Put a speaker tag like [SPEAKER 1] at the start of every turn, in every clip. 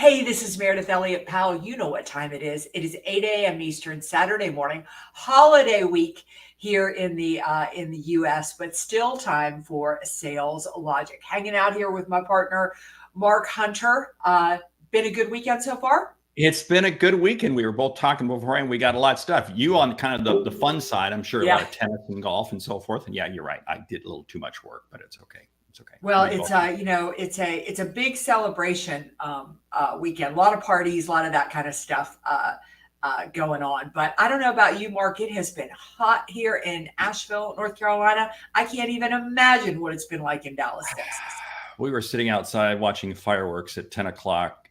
[SPEAKER 1] Hey, this is Meredith Elliott Powell. You know what time it is. It is 8 a.m. Eastern, Saturday morning, holiday week here in the U.S., but still time for Sales Logic. Hanging out here with my partner, Mark Hunter. Been a good weekend so far?
[SPEAKER 2] It's been a good weekend. We were both talking before, and we got a lot of stuff. You on kind of the fun side, I'm sure, a lot of tennis and golf and so forth. And yeah, you're right. I did a little too much work, but it's okay. It's okay.
[SPEAKER 1] Well, it's a big celebration weekend. A lot of parties, a lot of that kind of stuff going on. But I don't know about you, Mark. It has been hot here in Asheville, North Carolina. I can't even imagine what it's been like in Dallas, Texas.
[SPEAKER 2] We were sitting outside watching fireworks at 10 o'clock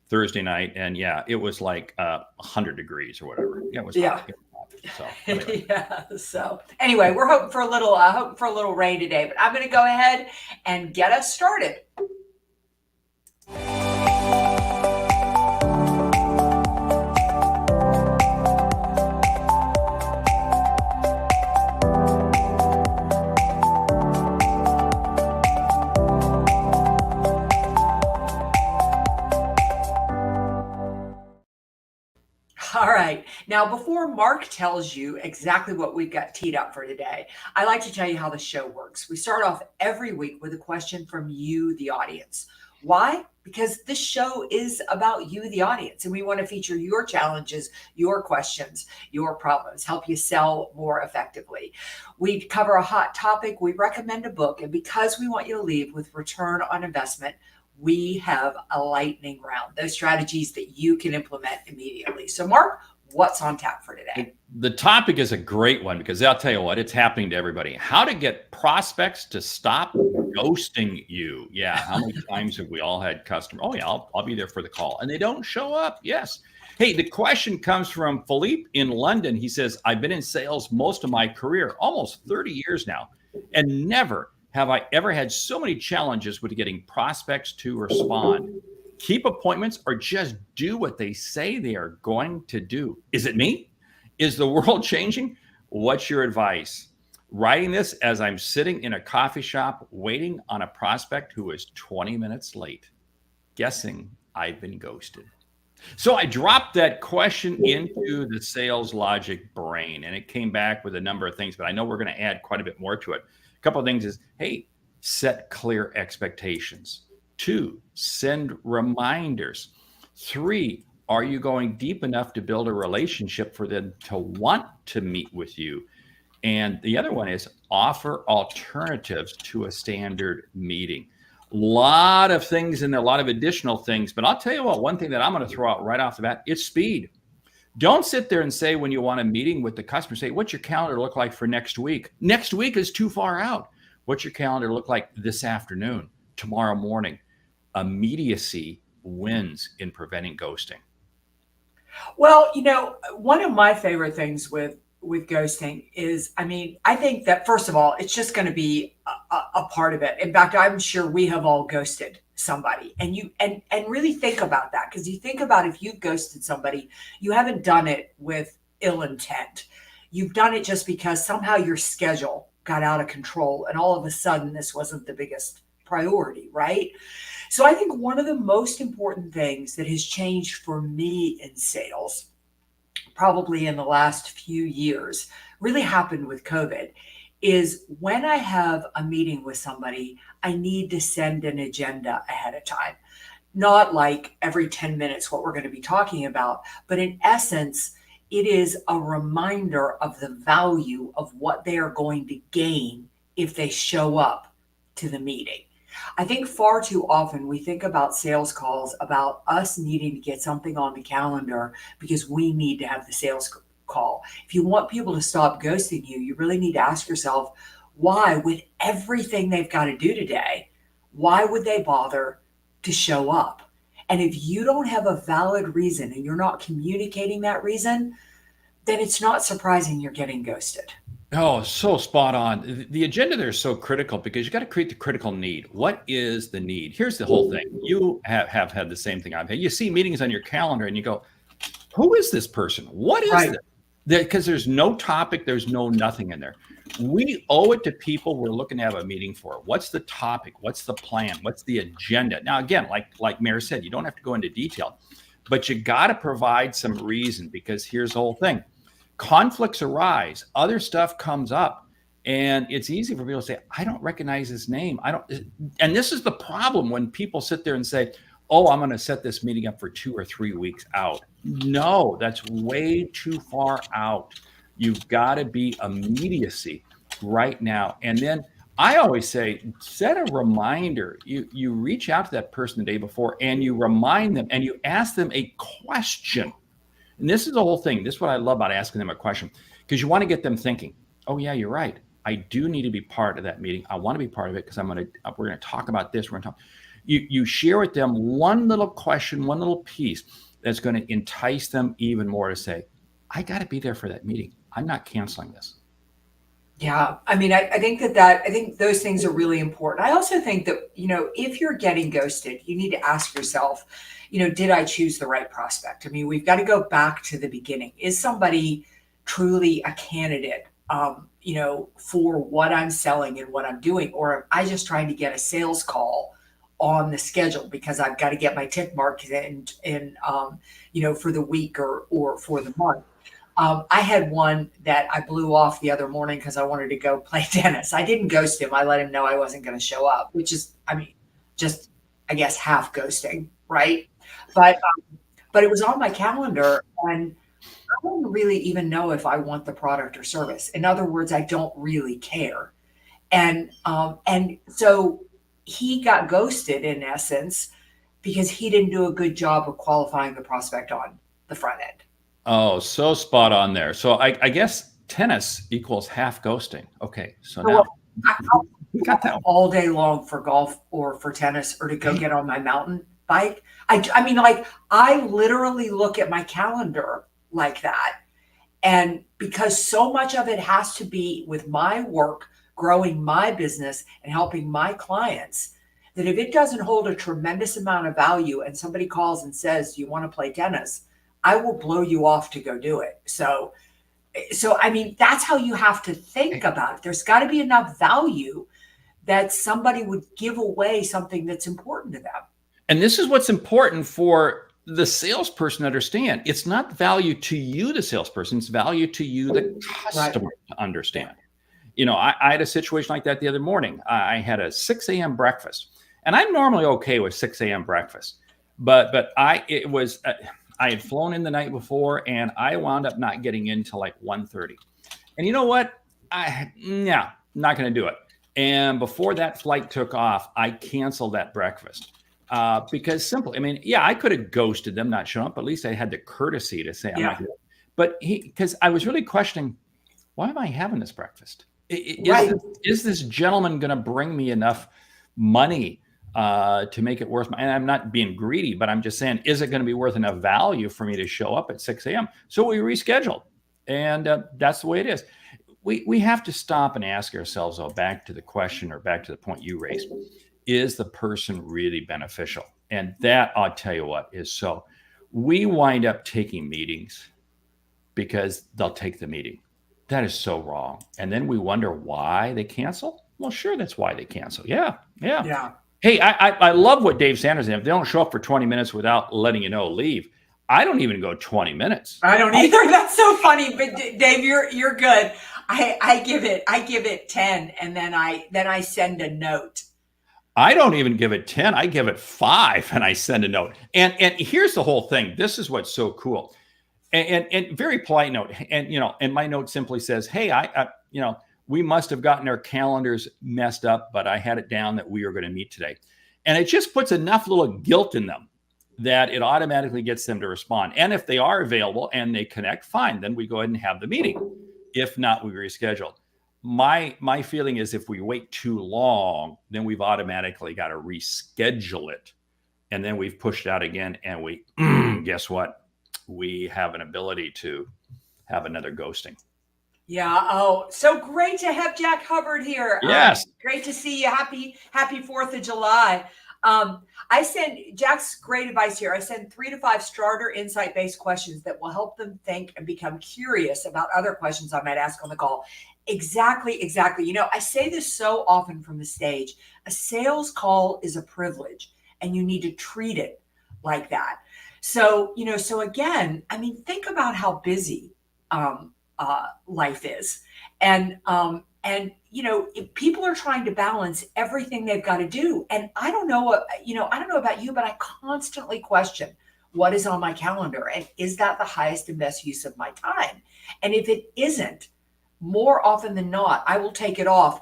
[SPEAKER 2] Thursday night, and yeah, it was like 100 degrees or whatever. Yeah, it was hot. So, anyway.
[SPEAKER 1] So anyway, we're hoping for a little rain today, but I'm going to go ahead and get us started. All right. Now, before Mark tells you exactly what we've got teed up for today, I like to tell you how the show works. We start off every week with a question from you, the audience. Why? Because this show is about you, the audience, and we want to feature your challenges, your questions, your problems, help you sell more effectively. We cover a hot topic. We recommend a book. And because we want you to leave with return on investment, we have a lightning round, those strategies that you can implement immediately. So, Mark, what's on tap for today?
[SPEAKER 2] The topic is a great one because I'll tell you what, it's happening to everybody. How to get prospects to stop ghosting you. Yeah. How many times have we all had customers? Oh, yeah, I'll be there for the call. And they don't show up. Yes. Hey, the question comes from Philippe in London. He says, I've been in sales most of my career, almost 30 years now, and never have I ever had so many challenges with getting prospects to respond. Keep appointments or just do what they say they are going to do. Is it me? Is the world changing? What's your advice? Writing this as I'm sitting in a coffee shop waiting on a prospect who is 20 minutes late, guessing I've been ghosted. So I dropped that question into the Sales Logic brain, and it came back with a number of things, but I know we're going to add quite a bit more to it. Couple of things is, hey, set clear expectations. 2, send reminders. 3, are you going deep enough to build a relationship for them to want to meet with you? And the other one is offer alternatives to a standard meeting. A lot of things and a lot of additional things, but I'll tell you what, one thing that I'm going to throw out right off the bat, it's speed. Don't sit there and say when you want a meeting with the customer, say, what's your calendar look like for next week? Next week is too far out. What's your calendar look like this afternoon, tomorrow morning? Immediacy wins in preventing ghosting.
[SPEAKER 1] Well, one of my favorite things with ghosting is, I think that first of all, it's just going to be a part of it. In fact, I'm sure we have all ghosted somebody, and really think about that, because you think about if you ghosted somebody, you haven't done it with ill intent. You've done it just because somehow your schedule got out of control and all of a sudden this wasn't the biggest priority, right? So I think one of the most important things that has changed for me in sales, probably in the last few years, really happened with COVID, is when I have a meeting with somebody, I need to send an agenda ahead of time. Not like every 10 minutes what we're going to be talking about, but in essence, it is a reminder of the value of what they are going to gain if they show up to the meeting. I think far too often we think about sales calls about us needing to get something on the calendar because we need to have the sales call. If you want people to stop ghosting you, you really need to ask yourself, why, with everything they've got to do today, why would they bother to show up? And if you don't have a valid reason and you're not communicating that reason, then it's not surprising you're getting ghosted.
[SPEAKER 2] Oh, so spot on. The agenda there is so critical because you got to create the critical need. What is the need? Here's the whole thing. You have had the same thing I've had. You see meetings on your calendar and you go, who is this person? What is this? Because there's no topic, there's no nothing in there. We owe it to people we're looking to have a meeting for. What's the topic? What's the plan? What's the agenda? Now, again, like Mary said, you don't have to go into detail, but you got to provide some reason, because here's the whole thing. Conflicts arise, other stuff comes up, and it's easy for people to say, I don't recognize his name. And this is the problem when people sit there and say, oh, I'm going to set this meeting up for 2 or 3 weeks out. No, that's way too far out. You've got to be immediacy right now. And then I always say, set a reminder. You reach out to that person the day before and you remind them and you ask them a question. And this is the whole thing. This is what I love about asking them a question, because you want to get them thinking, oh yeah, you're right. I do need to be part of that meeting. I want to be part of it because we're going to talk about this. We're going to talk. You share with them one little question, one little piece that's going to entice them even more to say, I got to be there for that meeting. I'm not canceling this.
[SPEAKER 1] Yeah. I mean, I think I think those things are really important. I also think that, if you're getting ghosted, you need to ask yourself, did I choose the right prospect? I mean, we've got to go back to the beginning. Is somebody truly a candidate, for what I'm selling and what I'm doing? Or am I just trying to get a sales call on the schedule because I've got to get my tick mark in for the week or for the month? I had one that I blew off the other morning because I wanted to go play tennis. I didn't ghost him. I let him know I wasn't going to show up, which is, just, I guess, half ghosting, right? But it was on my calendar, and I don't really even know if I want the product or service. In other words, I don't really care. And so he got ghosted in essence because he didn't do a good job of qualifying the prospect on the front end.
[SPEAKER 2] Oh, so spot on there. So I guess tennis equals half ghosting. Okay, so now we got that
[SPEAKER 1] all day long for golf or for tennis or to go get on my mountain bike. I literally look at my calendar like that. And because so much of it has to be with my work, growing my business and helping my clients, that if it doesn't hold a tremendous amount of value and somebody calls and says, do you want to play tennis? I will blow you off to go do it. So that's how you have to think about it. There's got to be enough value that somebody would give away something that's important to them.
[SPEAKER 2] And this is what's important for the salesperson to understand. It's not value to you, the salesperson. It's value to you, the customer, to understand. I had a situation like that the other morning. I had a 6 a.m. breakfast, and I'm normally okay with 6 a.m. breakfast, but I had flown in the night before, and I wound up not getting in till like 1:30. And you know what? Not going to do it. And before that flight took off, I canceled that breakfast because simply, I could have ghosted them, not shown up, but at least I had the courtesy to say I'm not going to. But because I was really questioning, why am I having this breakfast? Is this gentleman going to bring me enough money to make it worth and I'm not being greedy, but I'm just saying, is it going to be worth enough value for me to show up at 6 a.m.? So we rescheduled, and that's the way it is. We have to stop and ask ourselves, back to the question or back to the point you raised, is the person really beneficial? And that, I'll tell you what, is so. We wind up taking meetings because they'll take the meeting. That is so wrong. And then we wonder why they cancel. Well, sure, that's why they cancel. Yeah. Hey, I love what Dave Sanders did. If they don't show up for 20 minutes without letting you know, leave. I don't even go 20 minutes.
[SPEAKER 1] I don't either. That's so funny. But Dave, you're good. I give it 10, and then I send a note.
[SPEAKER 2] I don't even give it 10. I give it 5, and I send a note. And here's the whole thing. This is what's so cool. And very polite note. And my note simply says, hey, we must have gotten our calendars messed up, but I had it down that we are going to meet today. And it just puts enough little guilt in them that it automatically gets them to respond. And if they are available and they connect, fine, then we go ahead and have the meeting. If not, we reschedule. My feeling is if we wait too long, then we've automatically got to reschedule it. And then we've pushed out again, and we, guess what? We have an ability to have another ghosting.
[SPEAKER 1] Yeah. Oh, so great to have Jack Hubbard here.
[SPEAKER 2] Yes.
[SPEAKER 1] Great to see you. Happy 4th of July. I send Jack's great advice here. I send 3 to 5 starter insight-based questions that will help them think and become curious about other questions I might ask on the call. Exactly. I say this so often from the stage. A sales call is a privilege, and you need to treat it like that. So again, I mean, think about how busy life is, and if people are trying to balance everything they've got to do. And I don't know about you, but I constantly question what is on my calendar, and is that the highest and best use of my time? And if it isn't, more often than not, I will take it off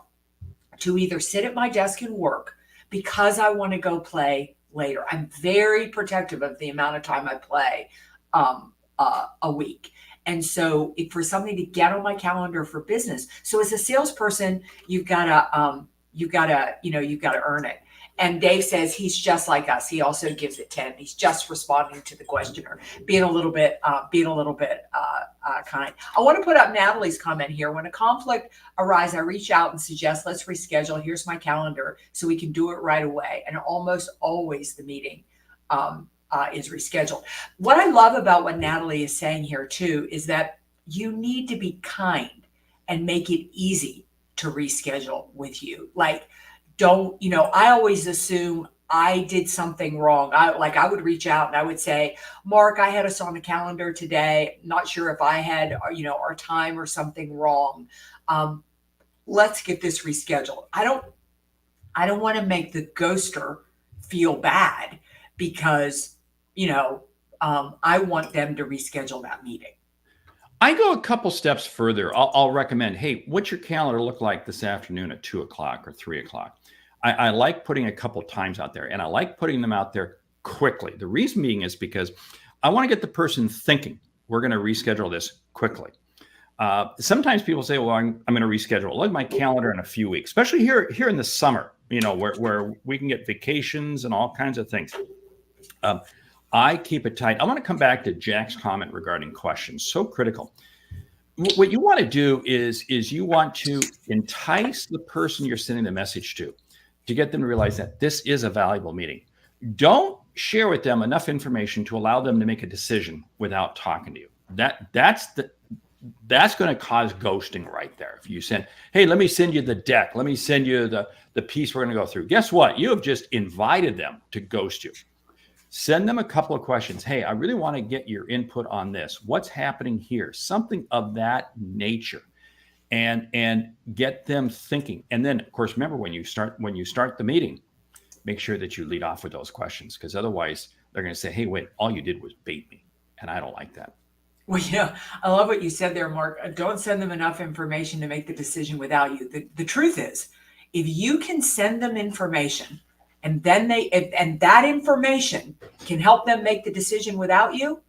[SPEAKER 1] to either sit at my desk and work because I want to go play later. I'm very protective of the amount of time I play a week. And so for something to get on my calendar for business. So as a salesperson, you've got to earn it. And Dave says he's just like us. He also gives it 10. He's just responding to the questioner, being a little bit kind. I want to put up Natalie's comment here. When a conflict arises, I reach out and suggest, let's reschedule. Here's my calendar so we can do it right away. And almost always the meeting is rescheduled. What I love about what Natalie is saying here too is that you need to be kind and make it easy to reschedule with you. Like, I always assume I did something wrong. I would reach out and I would say, Mark, I had us on the calendar today. Not sure if I had, our time or something wrong. Let's get this rescheduled. I don't want to make the ghoster feel bad because, I want them to reschedule that meeting.
[SPEAKER 2] I go a couple steps further. I'll recommend, hey, what's your calendar look like this afternoon at 2:00 or 3:00? I like putting a couple times out there, and I like putting them out there quickly. The reason being is because I want to get the person thinking we're going to reschedule this quickly. Sometimes people say, well, I'm going to reschedule. Look at my calendar in a few weeks, especially here in the summer, where we can get vacations and all kinds of things. I keep it tight. I want to come back to Jack's comment regarding questions. So critical. What you want to do is you want to entice the person you're sending the message to get them to realize that this is a valuable meeting. Don't share with them enough information to allow them to make a decision without talking to you. That's going to cause ghosting right there. If you send, hey, let me send you the deck. Let me send you the piece we're going to go through. Guess what? You have just invited them to ghost you. Send them a couple of questions. Hey, I really want to get your input on this. What's happening here? Something of that nature, and get them thinking. And then, of course, remember when you start the meeting, make sure that you lead off with those questions, because otherwise they're going to say, hey, wait, all you did was bait me, and I don't like that.
[SPEAKER 1] Well, I love what you said there, Mark. Don't send them enough information to make the decision without you. The truth is, if you can send them information, and then that information can help them make the decision without you,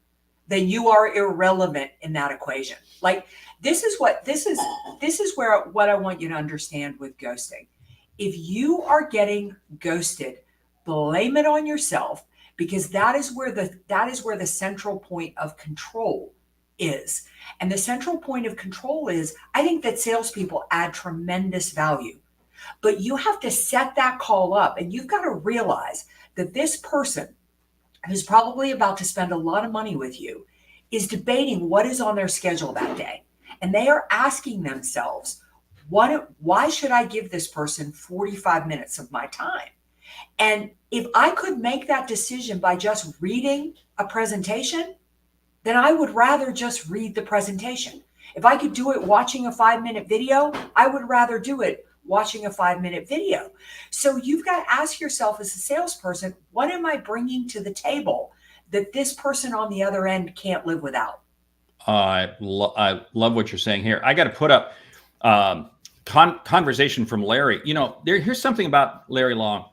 [SPEAKER 1] then you are irrelevant in that equation. Like, this is what I want you to understand with ghosting. If you are getting ghosted, blame it on yourself, because that is where the central point of control is. And the central point of control is, I think that salespeople add tremendous value. But you have to set that call up, and you've got to realize that this person who's probably about to spend a lot of money with you is debating what is on their schedule that day. And they are asking themselves, why should I give this person 45 minutes of my time? And if I could make that decision by just reading a presentation, then I would rather just read the presentation. If I could do it watching a 5-minute video, I would rather do it watching a 5-minute video. So you've got to ask yourself as a salesperson, what am I bringing to the table that this person on the other end can't live without?
[SPEAKER 2] I love what you're saying here. I got to put up conversation from Larry. Here's something about Larry Long.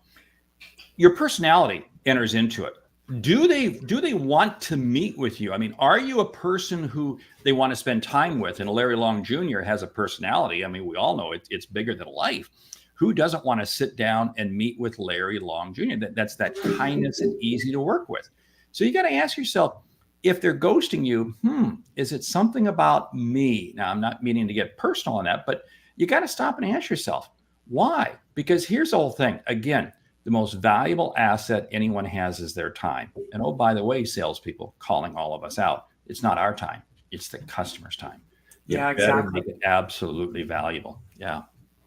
[SPEAKER 2] Your personality enters into it. Do they want to meet with you? I mean, are you a person who they want to spend time with? And Larry Long Jr. has a personality. I mean, we all know it's bigger than life. Who doesn't want to sit down and meet with Larry Long Jr.? That's that kindness and easy to work with. So you got to ask yourself, if they're ghosting you, is it something about me? Now, I'm not meaning to get personal on that, but you got to stop and ask yourself, why? Because here's the whole thing. Again, the most valuable asset anyone has is their time. And oh, by the way, salespeople calling all of us out, it's not our time. It's the customer's time. You
[SPEAKER 1] Yeah,
[SPEAKER 2] better
[SPEAKER 1] exactly.
[SPEAKER 2] make it absolutely valuable. Yeah.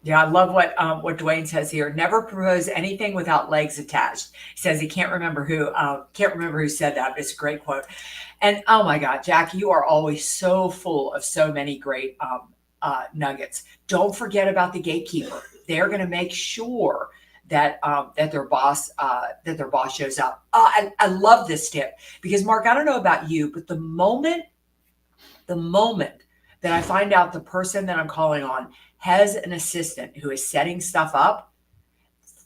[SPEAKER 1] Yeah, I love what Dwayne says here. Never propose anything without legs attached. He says he can't remember who said that, but it's a great quote. And oh my God, Jack, you are always so full of so many great nuggets. Don't forget about the gatekeeper. They're going to make sure that their boss shows up. I love this tip because Mark, I don't know about you, but the moment that I find out the person that I'm calling on has an assistant who is setting stuff up,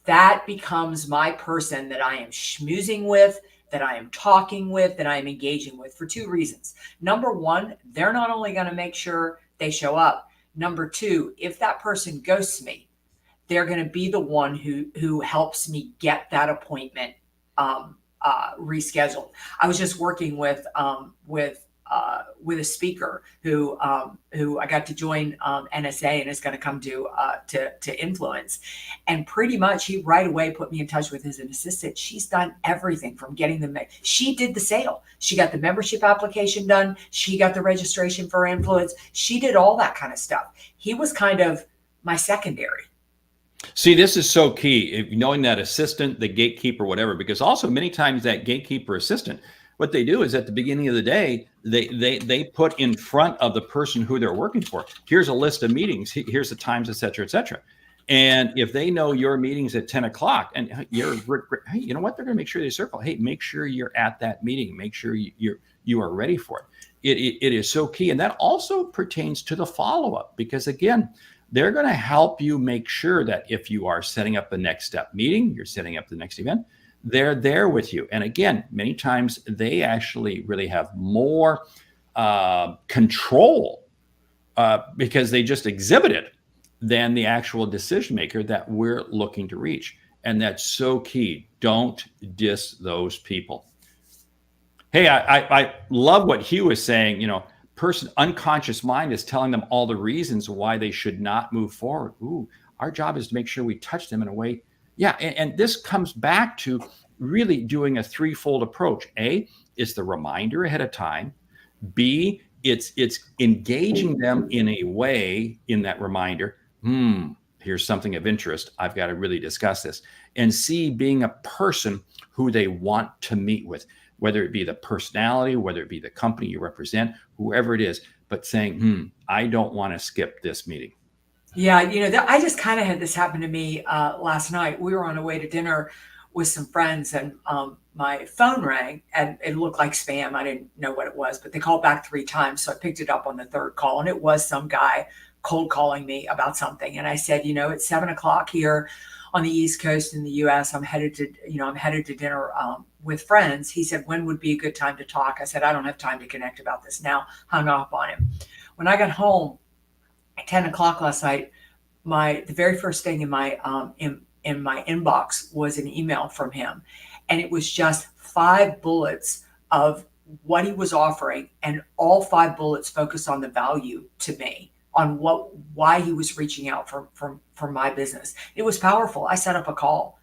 [SPEAKER 1] that becomes my person that I am schmoozing with, that I am talking with, that I am engaging with for two reasons. Number one, they're not only going to make sure they show up. Number two, if that person ghosts me, they're going to be the one who helps me get that appointment rescheduled. I was just working with a speaker who I got to join NSA and is going to come to Influence, and pretty much he right away put me in touch with his assistant. She's done everything from getting the she did the sale, she got the membership application done, she got the registration for Influence, she did all that kind of stuff. He was kind of my secondary.
[SPEAKER 2] See, this is so key, knowing that assistant, the gatekeeper, whatever, because also many times that gatekeeper assistant, what they do is at the beginning of the day, they put in front of the person who they're working for, here's a list of meetings, here's the times, et cetera, et cetera. And if they know your meeting's at 10 o'clock and hey, you know what, they're going to make sure they circle, hey, make sure you're at that meeting, make sure you are ready for it. It is so key. And that also pertains to the follow-up, because again, they're going to help you make sure that if you are setting up the next step meeting, you're setting up the next event, they're there with you. And again, many times they actually really have more control because they just exhibit it than the actual decision maker that we're looking to reach. And that's so key. Don't diss those people. Hey, I love what Hugh was saying. You know, person unconscious mind is telling them all the reasons why they should not move forward. Ooh, our job is to make sure we touch them in a way. Yeah, and this comes back to really doing a threefold approach. A, is the reminder ahead of time. B, it's engaging them in a way in that reminder. Here's something of interest. I've got to really discuss this. And C, being a person who they want to meet with, whether it be the personality, whether it be the company you represent, whoever it is, but saying, I don't want to skip this meeting.
[SPEAKER 1] Yeah, I just kind of had this happen to me last night. We were on our way to dinner with some friends, and my phone rang, and it looked like spam. I didn't know what it was, but they called back 3 times, so I picked it up on the third call, and it was some guy cold calling me about something. And I said, it's 7 o'clock here on the East Coast in the U.S. I'm headed to dinner with friends. He said, when would be a good time to talk? I said, I don't have time to connect about this now. Hung up on him. When I got home at 10 o'clock last night, the very first thing in my inbox was an email from him, and it was just 5 bullets of what he was offering, and all 5 bullets focused on the value to me, on why he was reaching out for my business. It was powerful. I set up a call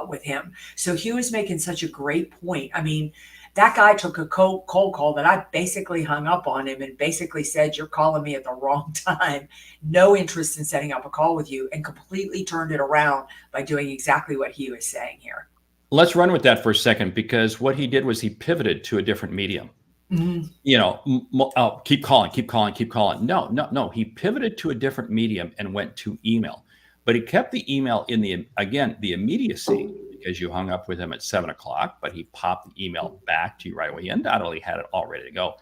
[SPEAKER 1] with him. So Hugh is making such a great point. I mean, that guy took a cold call that I basically hung up on him and basically said, you're calling me at the wrong time. No interest in setting up a call with you, and completely turned it around by doing exactly what Hugh is saying here.
[SPEAKER 2] Let's run with that for a second, because what he did was he pivoted to a different medium. Mm-hmm. Keep calling. No. He pivoted to a different medium and went to email, but he kept the email in the immediacy, because you hung up with him at 7 o'clock, but he popped the email back to you right away. He undoubtedly had it all ready to go,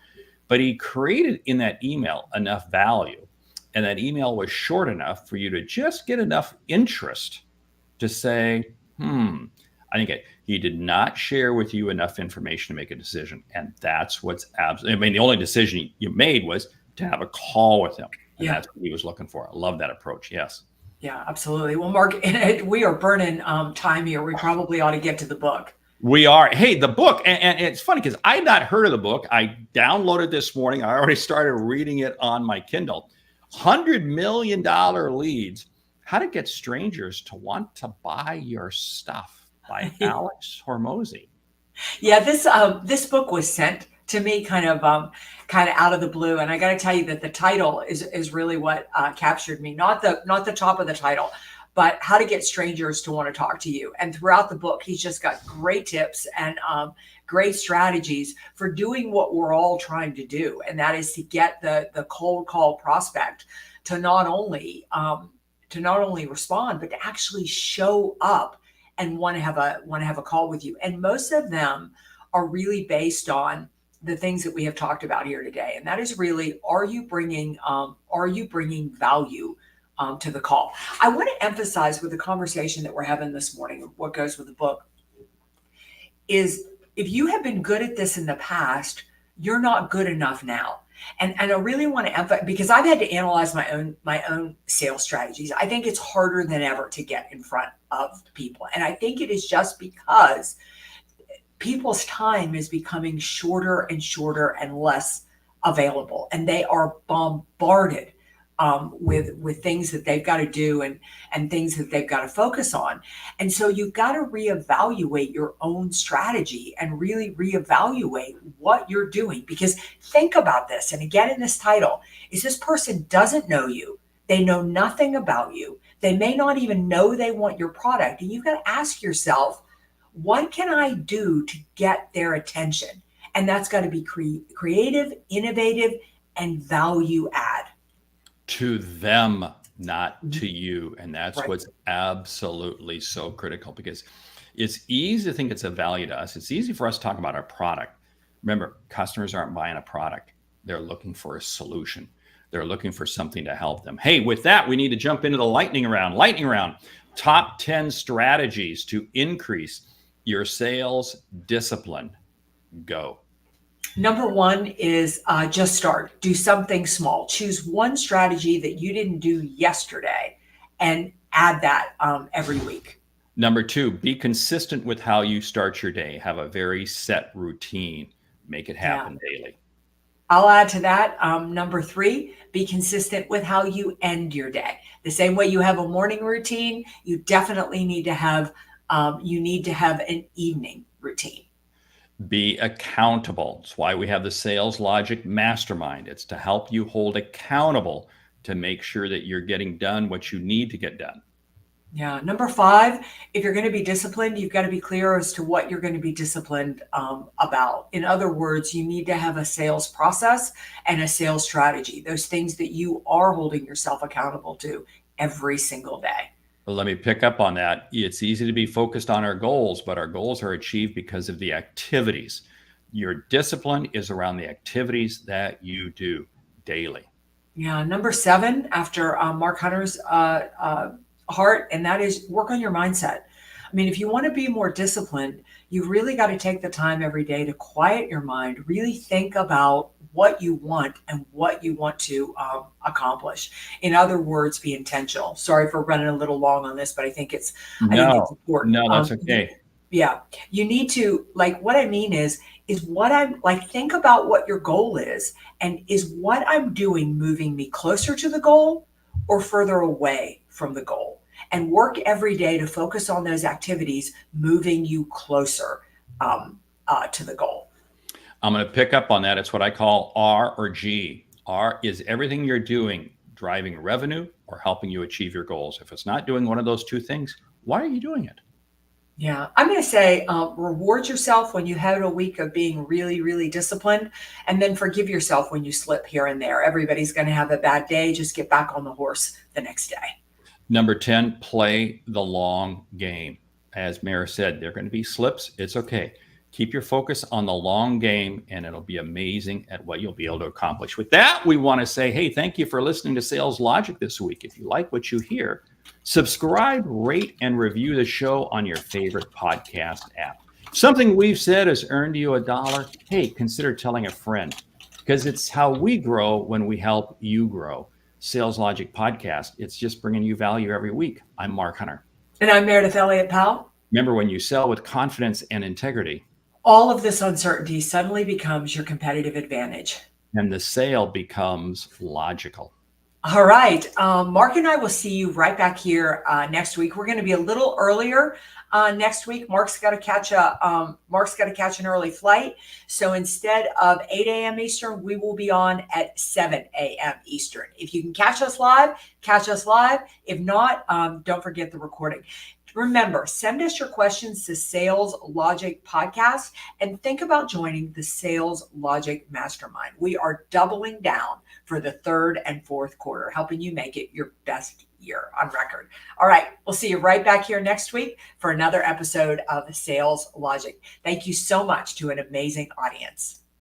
[SPEAKER 2] but he created in that email enough value, and that email was short enough for you to just get enough interest to say, I think he did not share with you enough information to make a decision. And that's what's absolutely, the only decision you made was to have a call with him. And that's what he was looking for. I love that approach. Yes.
[SPEAKER 1] Yeah, absolutely. Well, Mark, we are burning time here. We probably ought to get to the book.
[SPEAKER 2] We are. Hey, the book. And it's funny because I had not heard of the book. I downloaded this morning. I already started reading it on my Kindle. $100 million leads, how to get strangers to want to buy your stuff, by Alex Hormozy.
[SPEAKER 1] Yeah, this book was sent to me kind of out of the blue. And I got to tell you that the title is really what captured me. Not the top of the title, but how to get strangers to want to talk to you. And throughout the book, he's just got great tips and great strategies for doing what we're all trying to do, and that is to get the cold call prospect to not only respond, but to actually show up and want to have a call with you. And most of them are really based on the things that we have talked about here today. And that is really, are you bringing value to the call? I want to emphasize with the conversation that we're having this morning, what goes with the book, is if you have been good at this in the past, you're not good enough now. And I really want to emphasize, because I've had to analyze my own sales strategies. I think it's harder than ever to get in front of people. And I think it is just because people's time is becoming shorter and shorter and less available. And they are bombarded with things that they've got to do and things that they've got to focus on. And so you've got to reevaluate your own strategy and really reevaluate what you're doing. Because think about this, and again in this title, is this person doesn't know you. They know nothing about you. They may not even know they want your product. And you've got to ask yourself, what can I do to get their attention? And that's got to be creative, innovative, and value add.
[SPEAKER 2] To them, not to you. And that's
[SPEAKER 1] Right.
[SPEAKER 2] what's absolutely so critical, because it's easy to think it's a value to us. It's easy for us to talk about our product. Remember, customers aren't buying a product. They're looking for a solution. They're looking for something to help them. Hey, with that, we need to jump into the lightning round. Lightning round, top 10 strategies to increase your sales discipline. Go.
[SPEAKER 1] Number one is just start. Do something small. Choose one strategy that you didn't do yesterday and add that every week.
[SPEAKER 2] Number two, be consistent with how you start your day. Have a very set routine. Make it happen daily.
[SPEAKER 1] I'll add to that. Number three, be consistent with how you end your day. The same way you have a morning routine, you definitely need to have an evening routine.
[SPEAKER 2] Be accountable. That's why we have the Sales Logic Mastermind. It's to help you hold accountable to make sure that you're getting done what you need to get done.
[SPEAKER 1] Yeah. Number five, if you're going to be disciplined, you've got to be clear as to what you're going to be disciplined about. In other words, you need to have a sales process and a sales strategy, those things that you are holding yourself accountable to every single day.
[SPEAKER 2] Well, let me pick up on that. It's easy to be focused on our goals, but our goals are achieved because of the activities. Your discipline is around the activities that you do daily.
[SPEAKER 1] Yeah. Number seven, after Mark Hunter's heart, and that is work on your mindset. I mean, if you want to be more disciplined, you've really got to take the time every day to quiet your mind, really think about what you want and what you want to accomplish. In other words, be intentional. Sorry for running a little long on this, but I think it's important.
[SPEAKER 2] No, that's okay.
[SPEAKER 1] Yeah. You need to, like, what I mean is what I'm like, think about what your goal is, and is what I'm doing moving me closer to the goal or further away from the goal? And work every day to focus on those activities moving you closer to the goal.
[SPEAKER 2] I'm going to pick up on that. It's what I call R or G. R is everything you're doing driving revenue or helping you achieve your goals. If it's not doing one of those two things, why are you doing it?
[SPEAKER 1] Yeah, I'm going to say reward yourself when you had a week of being really, really disciplined, and then forgive yourself when you slip here and there. Everybody's going to have a bad day. Just get back on the horse the next day.
[SPEAKER 2] Number 10, play the long game. As Mara said, there are going to be slips. It's okay. Keep your focus on the long game, and it'll be amazing at what you'll be able to accomplish. With that, we want to say, hey, thank you for listening to Sales Logic this week. If you like what you hear, subscribe, rate, and review the show on your favorite podcast app. Something we've said has earned you $1. Hey, consider telling a friend, because it's how we grow when we help you grow. Sales Logic Podcast. It's just bringing you value every week. I'm Mark Hunter.
[SPEAKER 1] And I'm Meridith Elliott Powell.
[SPEAKER 2] Remember, when you sell with confidence and integrity,
[SPEAKER 1] all of this uncertainty suddenly becomes your competitive advantage.
[SPEAKER 2] and the sale becomes logical.
[SPEAKER 1] All right. Mark and I will see you right back here next week. We're going to be a little earlier next week. Mark's got to catch an early flight. So instead of 8 a.m. Eastern, we will be on at 7 a.m. Eastern. If you can catch us live, catch us live. If not, don't forget the recording. Remember, send us your questions to Sales Logic Podcast and think about joining the Sales Logic Mastermind. We are doubling down for the third and fourth quarter, helping you make it your best year on record. All right, we'll see you right back here next week for another episode of Sales Logic. Thank you so much to an amazing audience.